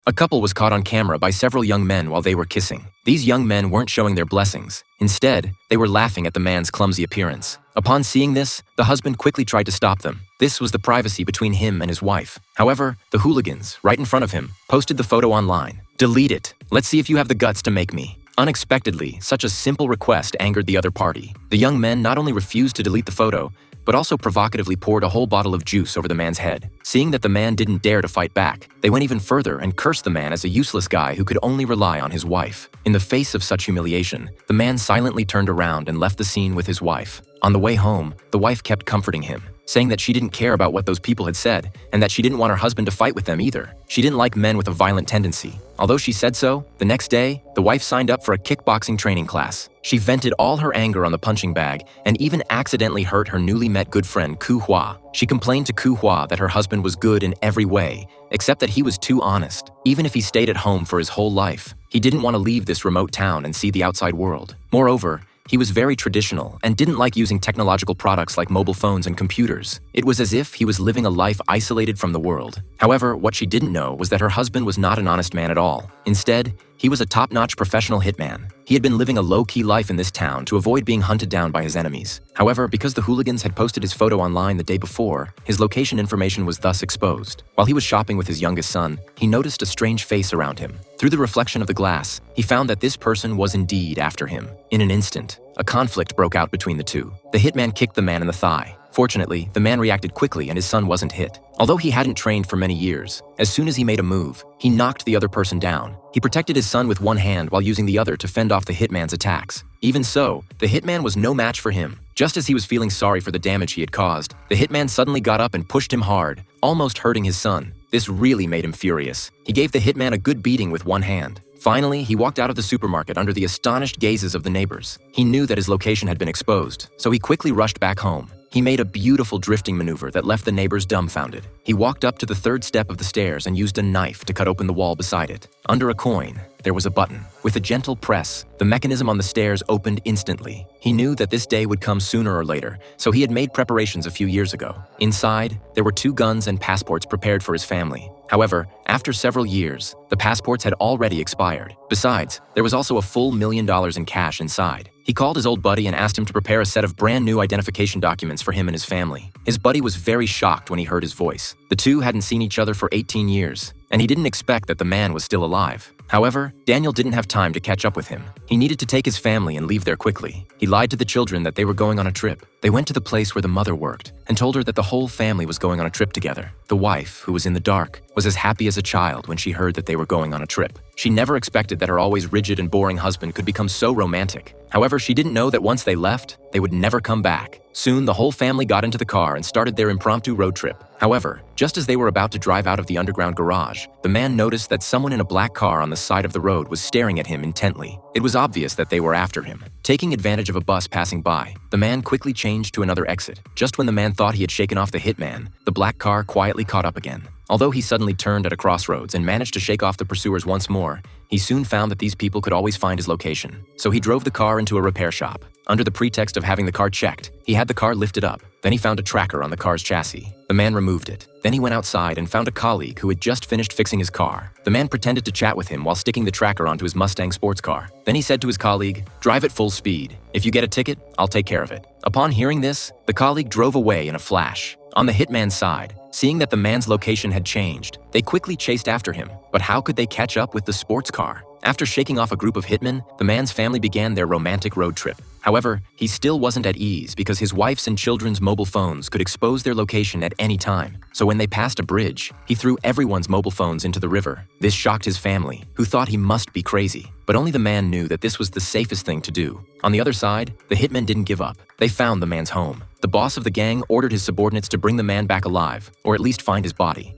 A couple was caught on camera by several young men while they were kissing. These young men weren't showing their blessings. Instead, they were laughing at the man's clumsy appearance. Upon seeing this, the husband quickly tried to stop them. This was the privacy between him and his wife. However, the hooligans, right in front of him, posted the photo online. "Delete it. Let's see if you have the guts to make me." Unexpectedly, such a simple request angered the other party. The young men not only refused to delete the photo, but also provocatively poured a whole bottle of juice over the man's head. Seeing that the man didn't dare to fight back, they went even further and cursed the man as a useless guy who could only rely on his wife. In the face of such humiliation, the man silently turned around and left the scene with his wife. On the way home, the wife kept comforting him, saying that she didn't care about what those people had said, and that she didn't want her husband to fight with them either. She didn't like men with a violent tendency. Although she said so, the next day, the wife signed up for a kickboxing training class. She vented all her anger on the punching bag and even accidentally hurt her newly met good friend Ku Hua. She complained to Ku Hua that her husband was good in every way, except that he was too honest. Even if he stayed at home for his whole life, he didn't want to leave this remote town and see the outside world. Moreover, he was very traditional and didn't like using technological products like mobile phones and computers. It was as if he was living a life isolated from the world. However, what she didn't know was that her husband was not an honest man at all. Instead, he was a top-notch professional hitman. He had been living a low-key life in this town to avoid being hunted down by his enemies. However, because the hooligans had posted his photo online the day before, his location information was thus exposed. While he was shopping with his youngest son, he noticed a strange face around him. Through the reflection of the glass, he found that this person was indeed after him. In an instant, a conflict broke out between the two. The hitman kicked the man in the thigh. Fortunately, the man reacted quickly and his son wasn't hit. Although he hadn't trained for many years, as soon as he made a move, he knocked the other person down. He protected his son with one hand while using the other to fend off the hitman's attacks. Even so, the hitman was no match for him. Just as he was feeling sorry for the damage he had caused, the hitman suddenly got up and pushed him hard, almost hurting his son. This really made him furious. He gave the hitman a good beating with one hand. Finally, he walked out of the supermarket under the astonished gazes of the neighbors. He knew that his location had been exposed, so he quickly rushed back home. He made a beautiful drifting maneuver that left the neighbors dumbfounded. He walked up to the third step of the stairs and used a knife to cut open the wall beside it. Under a coin, there was a button. With a gentle press, the mechanism on the stairs opened instantly. He knew that this day would come sooner or later, so he had made preparations a few years ago. Inside, there were 2 guns and passports prepared for his family. However, after several years, the passports had already expired. Besides, there was also a full $1 million in cash inside. He called his old buddy and asked him to prepare a set of brand new identification documents for him and his family. His buddy was very shocked when he heard his voice. The two hadn't seen each other for 18 years, and he didn't expect that the man was still alive. However, Daniel didn't have time to catch up with him. He needed to take his family and leave there quickly. He lied to the children that they were going on a trip. They went to the place where the mother worked and told her that the whole family was going on a trip together. The wife, who was in the dark, was as happy as a child when she heard that they were going on a trip. She never expected that her always rigid and boring husband could become so romantic. However, she didn't know that once they left, they would never come back. Soon, the whole family got into the car and started their impromptu road trip. However, just as they were about to drive out of the underground garage, the man noticed that someone in a black car on the side of the road was staring at him intently. It was obvious that they were after him. Taking advantage of a bus passing by, the man quickly changed to another exit. Just when the man thought he had shaken off the hitman, the black car quietly caught up again. Although he suddenly turned at a crossroads and managed to shake off the pursuers once more, he soon found that these people could always find his location. So he drove the car into a repair shop. Under the pretext of having the car checked, he had the car lifted up. Then he found a tracker on the car's chassis. The man removed it. Then he went outside and found a colleague who had just finished fixing his car. The man pretended to chat with him while sticking the tracker onto his Mustang sports car. Then he said to his colleague, "Drive at full speed. If you get a ticket, I'll take care of it." Upon hearing this, the colleague drove away in a flash. On the hitman's side, seeing that the man's location had changed, they quickly chased after him. But how could they catch up with the sports car? After shaking off a group of hitmen, the man's family began their romantic road trip. However, he still wasn't at ease because his wife's and children's mobile phones could expose their location at any time. So when they passed a bridge, he threw everyone's mobile phones into the river. This shocked his family, who thought he must be crazy. But only the man knew that this was the safest thing to do. On the other side, the hitmen didn't give up. They found the man's home. The boss of the gang ordered his subordinates to bring the man back alive, or at least find his body.